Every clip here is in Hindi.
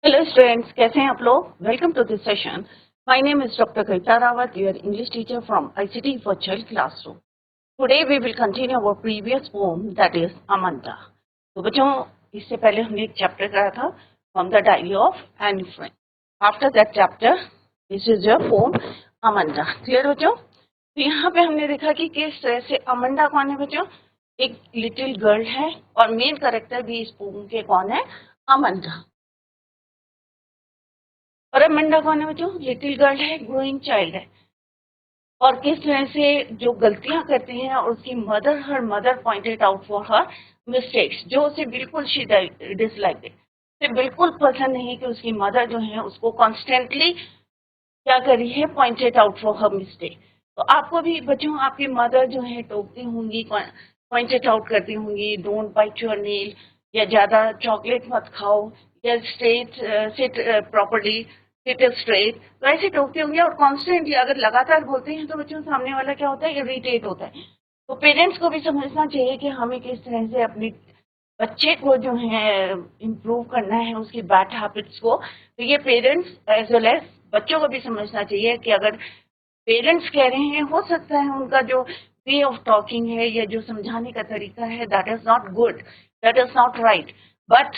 हेलो स्टूडेंट्स, कैसे हैं आप लोग? Welcome to this session. My name is doctor Kavita Rawat, your English teacher from ICT for child classroom. Today we will continue our previous poem that is Amanda. तो बच्चों, इससे पहले हमने एक चैप्टर करा था from the diary of Anne Frank. After that chapter this is your poem Amanda. Clear बच्चों? तो यहाँ पे हमने देखा कि किस तरह से अमंता कौन है बच्चों? एक लिटिल गर्ल है और मेन कैरेक्टर भी इस पोएम के कौन है? अमंता। और अमंडा कौन है बच्चों? लिटिल गर्ल है, ग्रोइंग चाइल्ड है। और किस तरह से जो गलतियां करती हैं और उसकी her mother pointed out for her mistakes, जो उसे बिल्कुल शी डिसलाइक इट। उसे बिल्कुल पसंद नहीं कि उसकी मदर जो है उसको कॉन्स्टेंटली क्या करी है, pointed out for her mistake. तो आपको भी बच्चों आपकी मदर जो है टोकती होंगी, पॉइंटेड आउट करती होंगी, डोंट बाइट योर नेल, या ज्यादा चॉकलेट मत खाओ, या सिट प्रॉपर्ली, सिट स्ट्रेट, तो ऐसे टोकती होंगी। और कॉन्स्टेंटली अगर लगातार बोलते हैं तो बच्चों सामने वाला क्या होता है? इरिटेट होता है। तो पेरेंट्स को भी समझना चाहिए कि हमें किस तरह से अपने बच्चे को जो है इम्प्रूव करना है, उसकी बैड हैबिट्स को। तो ये पेरेंट्स एज वेल एज बच्चों को भी समझना चाहिए कि अगर पेरेंट्स कह रहे हैं, हो सकता है उनका जो वे ऑफ टॉकिंग है या जो समझाने का तरीका है, that is not good, that is not right. But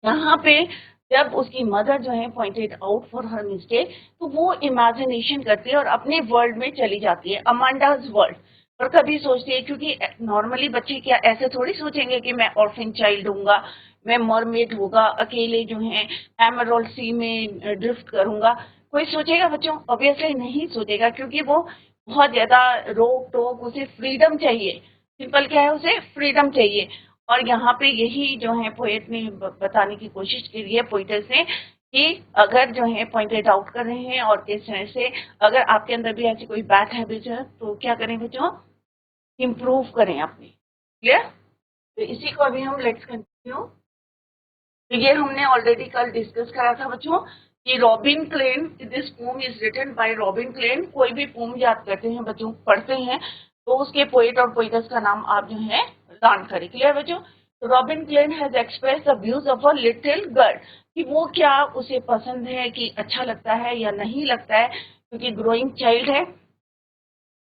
यहाँ पे जब उसकी मदर जो है pointed out for her mistake, तो वो इमेजिनेशन करती है और अपने वर्ल्ड में चली जाती है, अमांडाज वर्ल्ड। और कभी सोचती है, क्योंकि नॉर्मली बच्चे क्या ऐसे थोड़ी सोचेंगे कि मैं ऑर्फन चाइल्ड हूँगा, मैं मरमेड होगा, अकेले जो है एमरल्ड सी में ड्रिफ्ट करूंगा। कोई सोचेगा बच्चों? ऑब्वियसली नहीं सोचेगा, क्योंकि वो बहुत ज्यादा रोक टोक, उसे फ्रीडम चाहिए। सिंपल क्या है? उसे फ्रीडम चाहिए। और यहाँ पे यही जो है पोएट ने बताने की कोशिश की है, पोइटर्स ने, कि अगर जो है पॉइंटेड आउट कर रहे हैं और इस तरह से अगर आपके अंदर भी ऐसी कोई बैड हैबिट है तो क्या करें बच्चों? इम्प्रूव करें अपनी। क्लियर? तो इसी को अभी हम लेट्स कंटिन्यू। तो ये हमने ऑलरेडी कल डिस्कस करा था बच्चों कि Robin Klein, this poem is written by Robin Klein. कोई भी पोम याद करते हैं बच्चों, पढ़ते हैं, तो उसके पोएट और पोएटस का नाम आप जो है लर्न करें। क्लियर बच्चों? तो Robin Klein has express the views of a little girl, कि वो क्या उसे पसंद है, कि अच्छा लगता है या नहीं लगता है, क्योंकि ग्रोइंग चाइल्ड है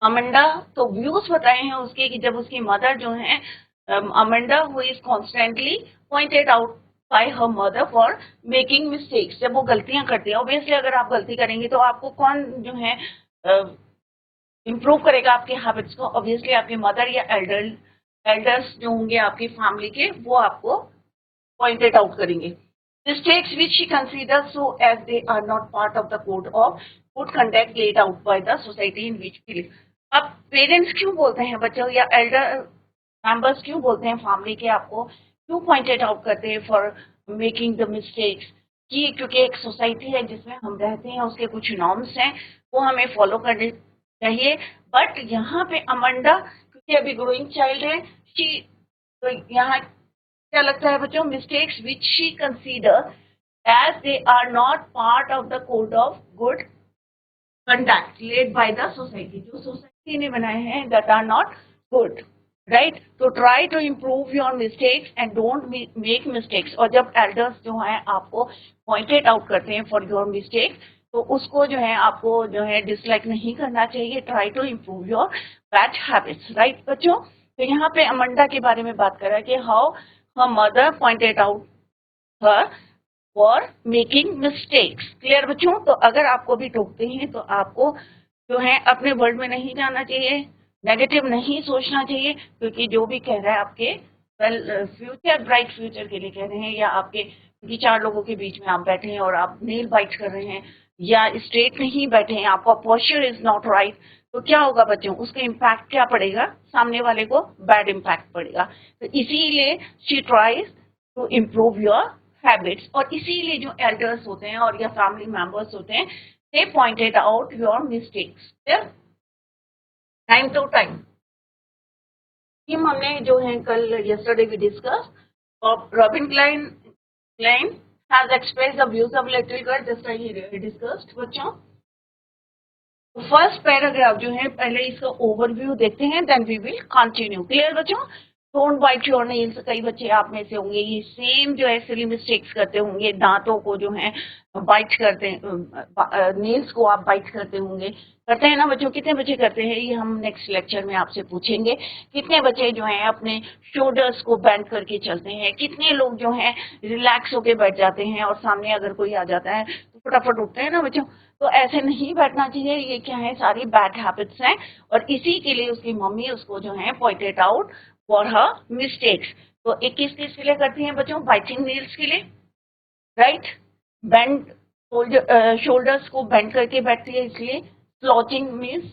अमंडा। तो व्यूज बताए हैं उसके कि जब उसकी मदर जो है Amanda, who is constantly pointed out by her mother for making mistakes, जब वो गलतियां करती है। ऑब्वियसली अगर आप गलती करेंगे तो आपको कौन जो है इम्प्रूव करेगा आपके हैबिट्स को? ऑब्वियसली आपके मदर या एल्डर्स जो होंगे आपकी फैमिली के, वो आपको पॉइंटेड आउट करेंगे। Mistakes which she considers so as they are not part of the code of good conduct laid out by the society in which we live. अब पेरेंट्स क्यों बोलते हैं बच्चों, या एल्डर मेंबर्स क्यों बोलते हैं फैमिली के, आपको क्यों पॉइंटेड आउट करते हैं फॉर मेकिंग द मिस्टेक्स? कि क्योंकि एक सोसाइटी है जिसमें हम रहते हैं, उसके कुछ नॉर्म्स हैं, वो हमें फॉलो करने चाहिए। बट यहाँ पे अमंडा क्योंकि अभी ग्रोइंग चाइल्ड है, शी, तो यहाँ क्या लगता है बच्चों? Mistakes which she consider as they are not part of the code of good conduct laid by the society, जो सोसाइटी ने बनाए हैं, that are not good, right? तो try to improve your mistakes and don't make mistakes. और जब एल्डर्स जो है आपको पॉइंटेड आउट करते हैं फॉर योर मिस्टेक्स, तो उसको जो है आपको जो है डिसलाइक नहीं करना चाहिए। Try to improve your bad habits, right बच्चों? तो यहाँ पे अमंडा के बारे में बात कर रहा है कि how her mother pointed out her for making mistakes. Clear बच्चों? तो अगर आपको भी टोकते हैं तो आपको जो है अपने वर्ल्ड में नहीं जाना चाहिए, नेगेटिव नहीं सोचना चाहिए, क्योंकि जो भी कह रहा है आपके फ्यूचर, ब्राइट फ्यूचर के लिए कह रहे हैं, या आपके क्योंकि चार लोगों के बीच में आप बैठे हैं और आप नेल बाइट कर रहे हैं या स्ट्रेट नहीं बैठे हैं, आपका पोस्चर इज नॉट राइट, तो क्या होगा बच्चों? उसका इम्पैक्ट क्या पड़ेगा? सामने वाले को बैड इम्पैक्ट पड़ेगा। तो इसीलिए she tries to improve your habits. और इसीलिए जो एल्डर्स होते हैं और या फैमिली मेंबर्स होते हैं, they pointed out your mistakes time to time. हमने जो है कल yesterday we discussed, Robin Klein has expressed the views of little girl, just I discussed बच्चों। फर्स्ट पैराग्राफ जो है, पहले इसका ओवरव्यू देखते हैं, then we will continue. Clear बच्चों? Don't bite your nails. कई बच्चे आप में से होंगे ये सेम जो है सिली मिस्टेक्स करते होंगे, दांतों को जो है बाइट करते हैं, नेल्स को आप बाइट करते होंगे, करते हैं ना बच्चों? कितने बच्चे करते हैं ये हम नेक्स्ट लेक्चर में आपसे पूछेंगे। कितने बच्चे जो हैं अपने शोल्डर्स को बेंड करके चलते हैं, कितने लोग जो हैं रिलैक्स होके बैठ जाते हैं और सामने अगर कोई आ जाता है तो फटाफट उठते हैं ना बच्चों? तो ऐसे नहीं बैठना चाहिए। ये क्या है, सारी बैड हैबिट्स हैं और इसी के लिए उसकी मम्मी उसको जो है pointed out for her mistakes. तो एक किस के लिए करती हैं बच्चों? बाइटिंग नेल्स के लिए, राइट? बेंड शोल्डर्स को बेंड करके बैठती है इसलिए। स्लॉचिंग मीन्स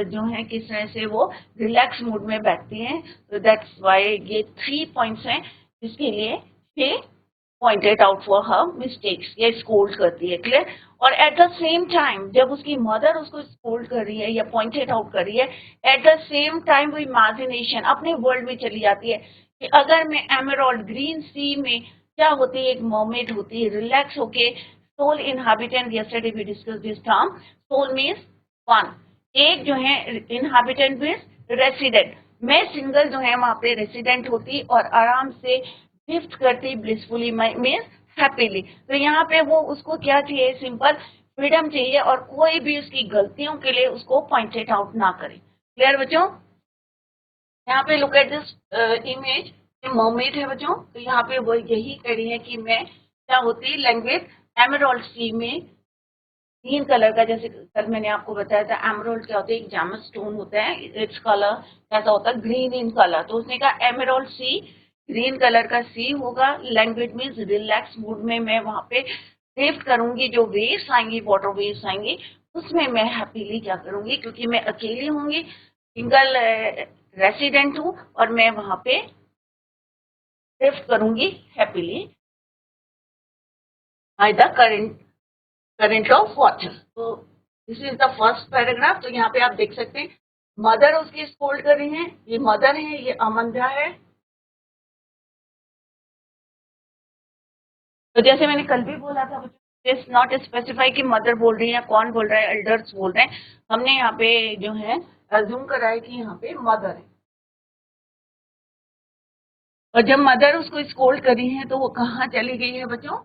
जो है किस तरह से वो रिलैक्स मूड में बैठती हैं। तो दैट्स वाई ये 3 पॉइंट्स हैं जिसके लिए ये pointed out for her mistakes, या स्कोल्ड करती है, क्लियर? और एट द सेम टाइम जब उसकी मदर उसको स्कोल्ड कर रही है या पॉइंटेड आउट कर रही है, एट द सेम टाइम वो इमेजिनेशन अपने वर्ल्ड में चली जाती है कि अगर मैं एमराल्ड ग्रीन सी में क्या होती है, एक मर्मेड होती है, रिलैक्स होके sole inhabitant, yesterday we discuss this term, sole means one, एक जो है इनहैबिटेंट मीन्स रेसिडेंट, मैं सिंगल जो है वहां पे रेसिडेंट होती और आराम से गिफ्ट करती ब्लिसफुली मीन्स हैप्पीली। तो यहाँ पे वो उसको क्या चाहिए, सिंपल फ्रीडम चाहिए और कोई भी उसकी गलतियों के लिए उसको पॉइंटेड आउट ना करे। क्लियर बच्चों? यहाँ पे look at this image, mermaid है बच्चों। तो यहाँ पे वो यही कह रही है कि मैं क्या होती लैंग्वेज एमराल्ड सी में ग्रीन कलर का, जैसे कल मैंने आपको बताया था एमराल्ड क्या होता है, एक जैमस स्टोन होता है, इट्स कलर कैसा होता है, ग्रीन इन कलर। तो उसने कहा एमराल्ड सी, ग्रीन कलर का सी होगा, लैंग्वेज मीन्स रिलैक्स मूड में मैं वहां पे ड्रिफ्ट करूंगी, जो वेव्स आएंगी, वाटर वेव्स आएंगी, उसमें मैं हैप्पीली क्या करूंगी, क्योंकि मैं अकेली होंगी, सिंगल रेसिडेंट हूँ और मैं वहां पे ड्रिफ्ट करूंगी happily by the current of water. तो this is the first paragraph. तो यहाँ पे आप देख सकते हैं मदर उसकी स्कोल्ड कर रही हैं, ये मदर है, ये अमंधा है। तो जैसे मैंने कल भी बोला था बच्चों, इट्स नॉट स्पेसिफाई कि मदर बोल रही है, कौन बोल रहा है, एल्डर्स बोल रहे हैं। हमने यहाँ पे जो है अज्यूम करा है कि यहाँ पे मदर है। और जब मदर उसको स्कोल्ड करी है तो वो कहाँ चली गई है बच्चों?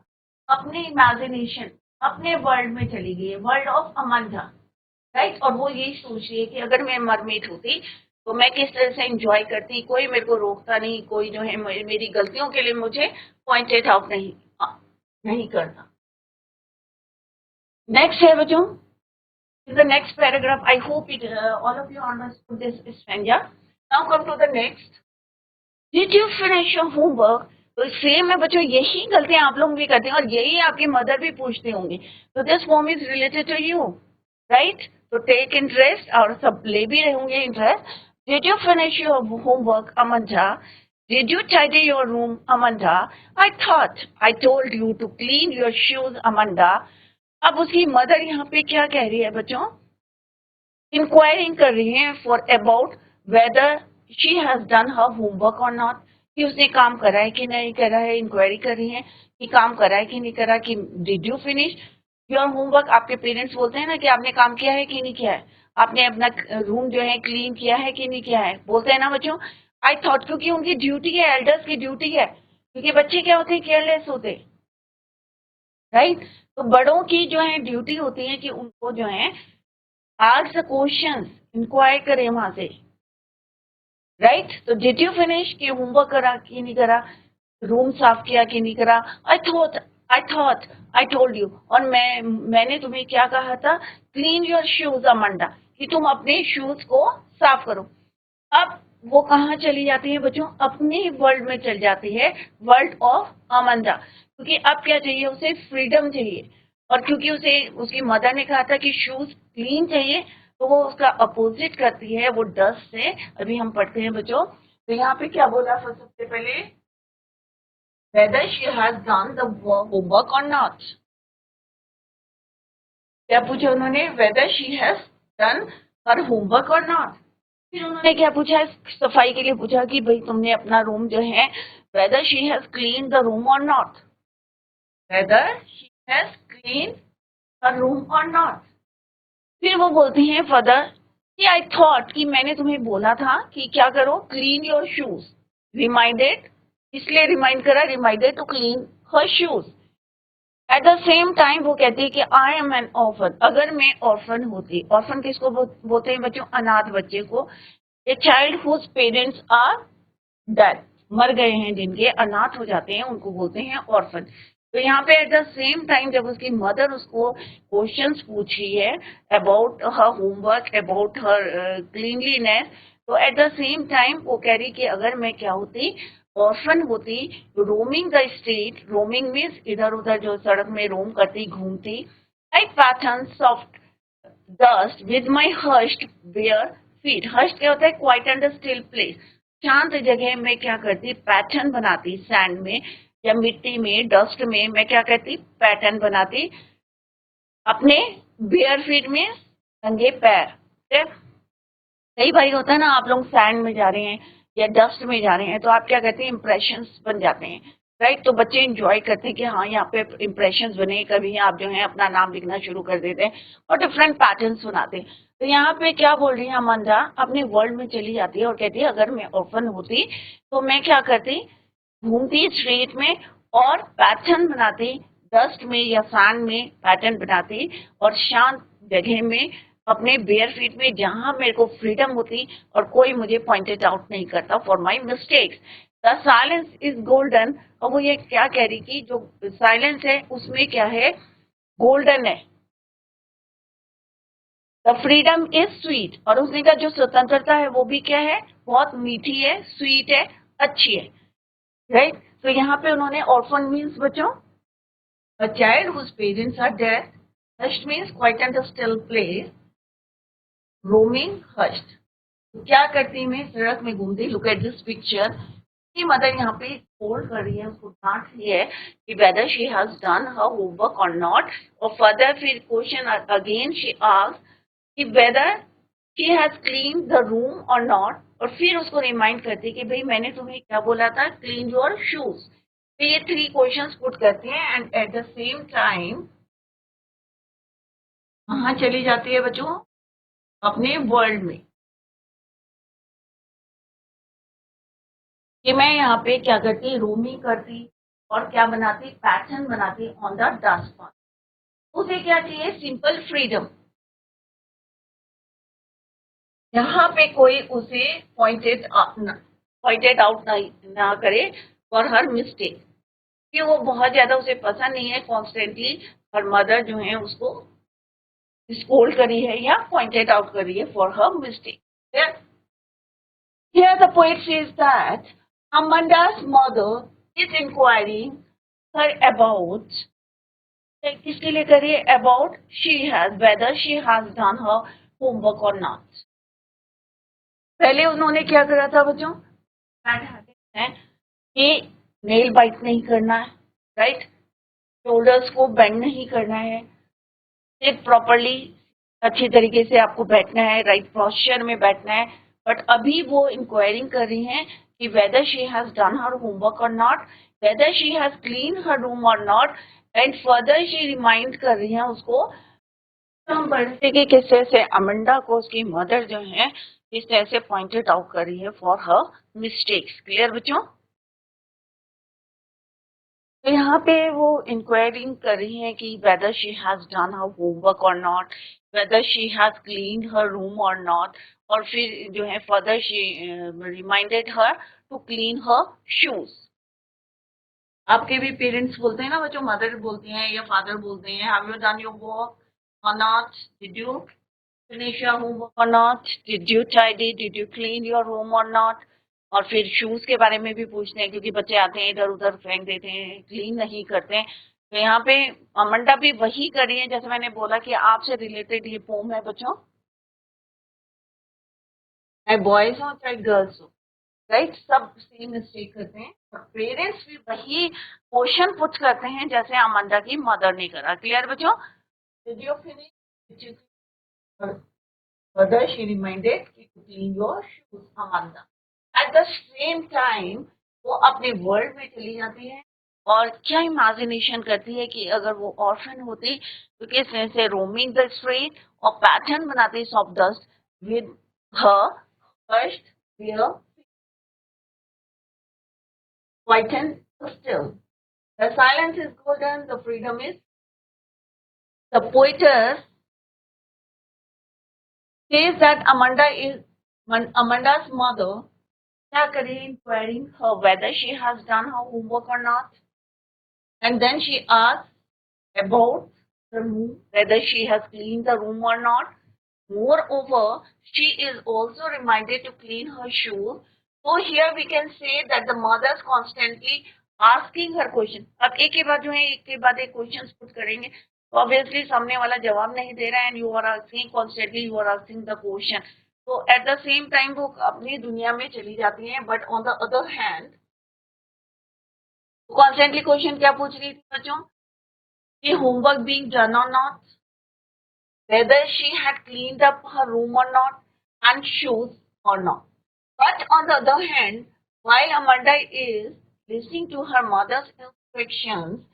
अपने इमेजिनेशन, अपने वर्ल्ड में चली गई है, वर्ल्ड ऑफ अमंधा, राइट? और वो यही सोच रही है कि अगर मैं मरमेड होती तो मैं किस तरह से एंजॉय करती, कोई मेरे को रोकता नहीं, कोई जो है मेरी गलतियों के लिए मुझे पॉइंटेड आउट नहीं करता। नेक्स्ट है बच्चों, the next paragraph. I hope it all of you understood this stranger. Now come to the next. Did you finish your homework? तो सेम है बच्चों, यही गलतियां आप लोग भी करते हैं और यही आपकी मदर भी पूछते होंगे। तो this form is related to you, right? तो टेक इंटरेस्ट, और सब ले भी रहे होंगे interest. Did you finish your homework Amanda? Did you tidy your room Amanda? I thought I told you to clean your shoes Amanda. अब उसकी मदर यहाँ पे क्या कह रही है बच्चों? इंक्वायरिंग कर रही है for about whether she has done her homework और नॉट, कि उसने काम करा है कि नहीं करा है। इंक्वायरी कर रही है कि काम करा है कि नहीं करा, कि did you finish your homework. आपके पेरेंट्स बोलते हैं ना कि आपने काम किया है कि नहीं किया है, आपने अपना रूम जो है क्लीन किया है कि नहीं किया है, बोलते हैं ना बच्चों। आई थॉट, क्योंकि उनकी ड्यूटी है, एल्डर्स की ड्यूटी है, क्योंकि बच्चे क्या होते हैं, केयरलेस होते, राइट? तो बड़ों की जो है ड्यूटी होती है कि उनको जो है ask the questions, इंक्वायर करें वहां से, राइट? तो डिड यू फिनिश, कि होमवर्क करा कि नहीं करा, रूम साफ किया कि नहीं करा। I thought I told you, और मैंने तुम्हें क्या कहा था, क्लीन योर शूज अमंडा, कि तुम अपने शूज को साफ करो। अब वो कहाँ चली जाती है बच्चों? अपने वर्ल्ड में चल जाती है, वर्ल्ड ऑफ अमंडा, क्योंकि अब क्या चाहिए उसे, फ्रीडम चाहिए। और क्योंकि उसे उसकी मदर ने कहा था कि शूज क्लीन चाहिए, तो वो उसका अपोजिट करती है, वो डस्ट से। अभी हम पढ़ते हैं बच्चों, तो यहाँ पे क्या बोला सबसे पहले, whether she has done the homework or not। क्या पूछा उन्होंने? whether she has done her homework or not। फिर उन्होंने क्या पूछा, सफाई के लिए पूछा कि भाई तुमने अपना रूम जो है, whether she has cleaned the room or not, whether she has cleaned her room or not। फिर वो बोलती हैं फर्दर कि आई थॉट, कि मैंने तुम्हें बोला था कि क्या करो, क्लीन योर शूज, रिमाइंडेड, इसलिए रिमाइंड करा, reminded to clean her shoes. At the same time वो कहती है कि आई एम एन ऑर्फन, अगर मैं ऑर्फन होती, ऑर्फन किसको बोलते हैं बच्चों, अनाथ बच्चे को। A child whose parents are dead, मर गए हैं, जिनके अनाथ हो जाते हैं उनको बोलते हैं ऑर्फन। तो यहाँ पे एट द सेम टाइम जब उसकी मदर उसको क्वेश्चंस पूछ रही है about her homework, about her cleanliness, तो एट द सेम टाइम वो कह रही कि अगर मैं क्या होती, ऑर्फन होती, roaming the street, roaming means इधर उधर जो सड़क में रोम करती, घूमती, like pattern soft dust with my hurt bare feet. Hurt क्या होता है, क्वाइट एंड स्टिल प्लेस, शांत जगह में क्या करती, पैटर्न बनाती, सैंड में या मिट्टी में, डस्ट में मैं क्या करती, पैटर्न बनाती अपने बेयर फीट में, नंगे पैर। कई बार होता है ना, आप लोग सैंड में जा रहे हैं या डस्ट में जा रहे हैं, तो आप क्या करते हैं, इंप्रेशंस बन जाते हैं, राइट। तो बच्चे इंजॉय करते हैं कि हाँ यहाँ पे इंप्रेशंस बने, कभी आप जो है अपना नाम लिखना शुरू कर देते हैं और डिफरेंट पैटर्न्स बनाते हैं। तो यहाँ पे क्या बोल रही है अमंदा, अपने वर्ल्ड में चली जाती है और कहती है अगर मैं ऑर्फन होती तो मैं क्या करती, घूमती स्ट्रीट में और पैटर्न बनाती, डस्ट में या सैंड में पैटर्न बनाती, और शांत जगह में अपने बेयर फीट में, जहां मेरे को फ्रीडम होती और कोई मुझे पॉइंटेड आउट नहीं करता for my mistakes. The silence is golden, और वो ये क्या कह रही कि जो साइलेंस है उसमें क्या है, गोल्डन है। द फ्रीडम इज स्वीट, और उसने कहा जो स्वतंत्रता है वो भी क्या है, बहुत मीठी है, स्वीट है, अच्छी है, राइट। तो यहाँ पे उन्होंने ऑर्फन मीन्स बच्चों a child whose parents are dead, hushed means quiet and still place, roaming hushed। तो क्या करती मैं, सड़क में घूमती, लुक एट दिस पिक्चर, की मदर यहाँ पे स्कोल्ड कर रही है, उसको डांट रही है कि whether she has done her homework और नॉट, और फर्दर फिर क्वेश्चन अगेन शी आस्क्ड कि whether she has clean the room और नॉट, और फिर उसको रिमाइंड करती कि भाई मैंने तुम्हें क्या बोला था, क्लीन योर शूज। तो ये 3 क्वेश्चंस पुट करते हैं and eight the same time वहां चली जाती है बच्चों अपने वर्ल्ड में, कि मैं यहाँ पे क्या करती, रोमिंग करती और क्या बनाती, पैटर्न बनाती ऑन द डस्ट। उसे क्या चाहिए, सिंपल फ्रीडम, यहाँ पे कोई उसे पॉइंटेड आउट ना करे फॉर हर मिस्टेक, कि वो बहुत ज्यादा उसे पसंद नहीं है कॉन्स्टेंटली हर मदर जो है उसको स्कोल्ड करी है या पॉइंटेड आउट करी है for her mistake. Here the poet says that Amanda's mother is inquiring her about, किसके लिए करिए, about she has, whether she has done her homework or not। पहले उन्होंने क्या करा था बच्चों, है कि नेल बाइट नहीं करना है, राइट, शोल्डर्स को बेंड नहीं करना है, सिर्फ प्रॉपरली अच्छी तरीके से आपको बैठना है, राइट पोस्चर में बैठना है। बट अभी वो इंक्वायरिंग कर रही हैं कि whether she has done her homework और not, whether she has clean her room और not, and further she remind कर रही हैं उसको। हम बढ़ते कि किस तरह से अमंडा को उसकी मदर जो है किस तरह से पॉइंटेड आउट कर रही है फॉर हर मिस्टेक्स। क्लियर बच्चों। तो यहाँ पे वो इंक्वायरिंग कर रही है कि whether she has done her homework और not, whether she has clean her room और नॉट, और फिर जो है further she reminded her to clean her shoes. आपके भी पेरेंट्स बोलते हैं ना बच्चों, मदर बोलती हैं या फादर बोलते हैं, have you done your work और not, did you finish your homework और not, did you tidy, did you clean your room और नॉट। और फिर शूज के बारे में भी पूछते हैं, क्योंकि बच्चे आते हैं इधर उधर फेंक देते हैं, क्लीन नहीं करते हैं। तो यहाँ पे अमंडा भी वही कर रही है, जैसे मैंने बोला कि आपसे रिलेटेड ये पोम है बच्चों, चाहे बॉयज हो चाहे गर्ल्स हो, राइट, सब सेम मिस्टेक करते हैं, और पेरेंट्स भी वही क्वेश्चन पुट करते हैं जैसे अमंडा की मदर ने करा। क्लियर बच्चों। Did you finish, further she reminded to clean your shoes अमंदा। Eight the same time वो अपने वर्ल्ड में चली जाती है और क्या इमेजिनेशन करती है कि अगर वो ऑर्फन होती तो किस तरह से रोमिंग द स्ट्रीट और पैटर्न बनाती soft dust with her first quiet and still. The silence is golden, the freedom is. The poetess says that Amanda's mother inquiring her whether she has done her homework or not. And then she asks about the room, whether she has cleaned the room or not. Moreover, she is also reminded to clean her shoes. So here we can say that the mothers constantly asking her question. अब एक के बाद जो है एक के बाद एक क्वेश्चंस पुट करेंगे तो ऑब्वियसली सामने वाला जवाब नहीं दे रहा है and you are asking constantly you are asking the question तो एट द सेम टाइम वो अपनी दुनिया में चली जाती हैं but on the other hand constantly question क्या पूछ रही थी बच्चों कि होमवर्क बीइंग डन और not whether she had cleaned up her room or not, and shoes or not. But on the other hand, while Amanda is listening to her mother's instructions,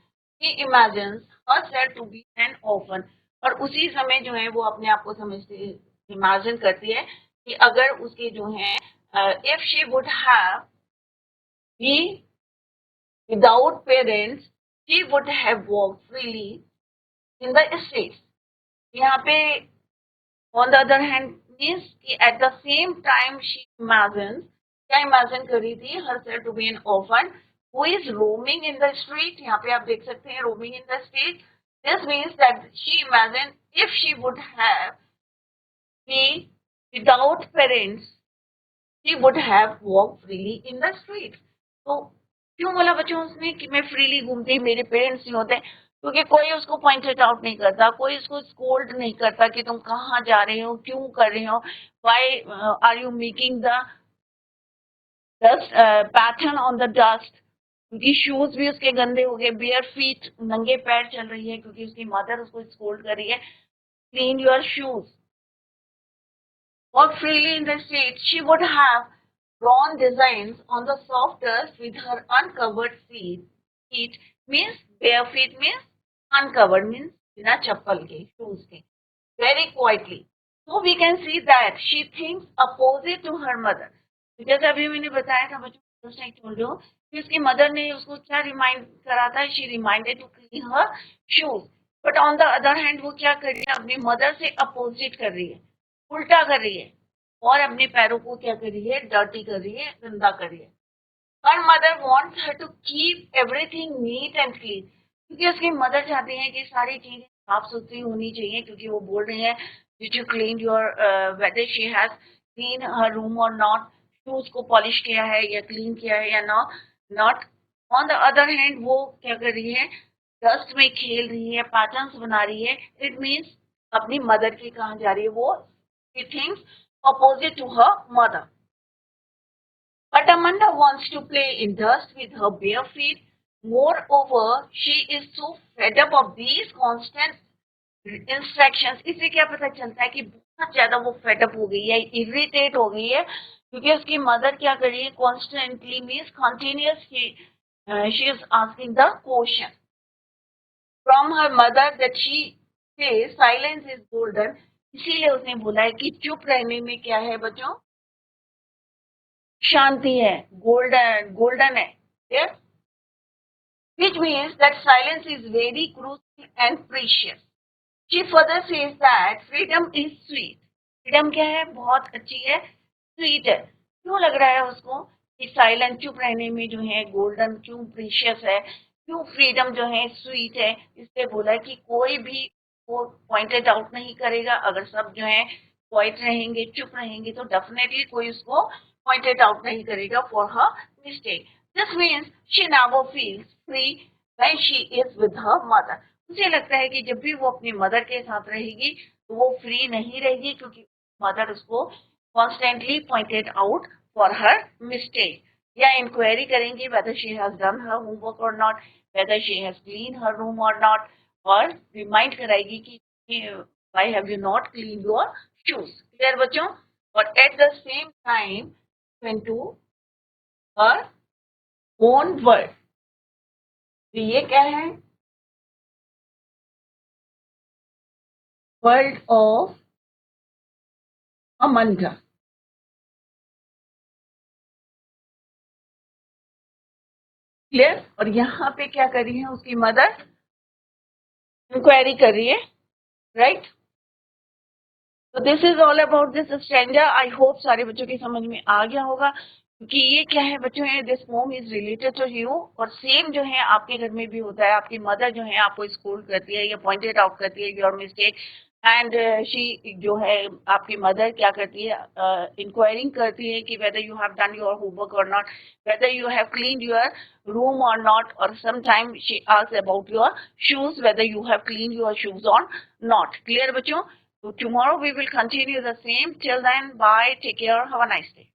she imagines herself to be an orphan. और उसी समय जो है वो अपने आप को समझती इमेजिन करती है कि अगर उसके जो है if she would have be without parents, she would have walked freely in the streets. यहाँ पे on the other hand means कि at the same time she imagines क्या imagine कर रही थी herself to be an orphan who is roaming in the street यहाँ पे आप देख सकते हैं roaming in the street this means that she imagined if she would have been without parents she would have walked freely in the street तो क्यों बोला बच्चों उसने कि मैं फ्रीली घूमती मेरे पेरेंट्स नहीं होते क्योंकि कोई उसको पॉइंटेड आउट नहीं करता कोई उसको स्कोल्ड नहीं करता कि तुम कहाँ जा रहे हो क्यों कर रहे हो why are you making the dust pattern on the dust क्योंकि शूज भी उसके गंदे हो गए बियर फीट नंगे पैर चल रही है क्योंकि उसकी मदर उसको स्कोल्ड कर रही है clean your shoes walk freely in the street she would have drawn designs on the soft dust with her uncovered feet means bare feet means uncovered means बिना चप्पल के shoes के very quietly so we can see that she thinks opposite to her mother जैसे अभी मैंने बताया था बच्चों just I told you कि उसकी मदर ने उसको क्या रिमाइंड करा था she reminded to clean her shoes but on the other hand वो क्या कर रही है अपनी मदर से अपोजिट कर रही है उल्टा कर रही है और अपने पैरों को क्या कर रही है डर्टी कर रही है गंदा कर रही है her mother wants her to keep everything neat and clean क्योंकि उसकी मदर चाहती है कि सारी चीजें साफ सुथरी होनी चाहिए क्योंकि वो बोल रही है did you clean your weather she has clean her room और नॉट शूज को पॉलिश किया है या क्लीन किया है या not on the other hand वो क्या कर रही है डस्ट में खेल रही है पैटर्न्स बना रही है इट मीन्स अपनी मदर की कहाँ जा रही है वो things opposite to her mother. But Amanda wants to play in dust with her bare feet. Moreover, she is so fed up of these constant instructions. इससे क्या पता चलता है कि बहुत ज्यादा वो fed up हो गई है, irritate हो गई है, क्योंकि उसकी मदर क्या कर रही है constantly means continuous she is asking the question from her mother that she says silence is golden. इसीलिए उसने बोला है कि चुप रहने में क्या है बच्चों शांति है गोल्डन है which means that silence is very crucial and precious she further says that freedom is sweet freedom क्या है बहुत अच्छी है sweet है क्यों लग रहा है उसको कि साइलेंट चुप रहने में जो है गोल्डन क्यों प्रीशियस है क्यों फ्रीडम जो है स्वीट है इसलिए बोला है कि कोई भी वो पॉइंटेड आउट नहीं करेगा अगर सब जो है क्वाइट रहेंगे चुप रहेंगे तो डेफिनेटली कोई उसको पॉइंटेड आउट नहीं करेगा for her mistake this means she never feels free when she is with her mother मुझे लगता है कि जब भी वो अपनी मदर के साथ रहेगी तो वो फ्री नहीं रहेगी क्योंकि मदर उसको constantly pointed out for her mistake या इंक्वायरी करेंगी whether she has done her homework or not whether she has cleaned her room or not और रिमाइंड कराएगी कि why have you not cleaned your shoes clear बच्चों और eight the same time into her own world तो ये क्या है वर्ल्ड ऑफ अमंडा क्लियर। और यहाँ पे क्या कर रही है उसकी मदर, इंक्वायरी कर रही है, राइट। तो this is all about this stanza. I hope सारे बच्चों की समझ में आ गया होगा, क्योंकि ये क्या है बच्चों, this poem is related to you, और सेम जो है आपके घर में भी होता है। आपकी मदर जो है आपको स्कूल करती है या पॉइंटेड आउट करती है योर मिस्टेक, एंड शी जो है आपकी मदर क्या करती है, इंक्वायरिंग करती है कि whether you have done your homework और not, whether you have cleaned your room और नॉट, और sometime she asks about your shoes, whether you have cleaned your shoes और नॉट। क्लियर बच्चों? So tomorrow we will continue the same. Till then, bye. Take care. Have a nice day.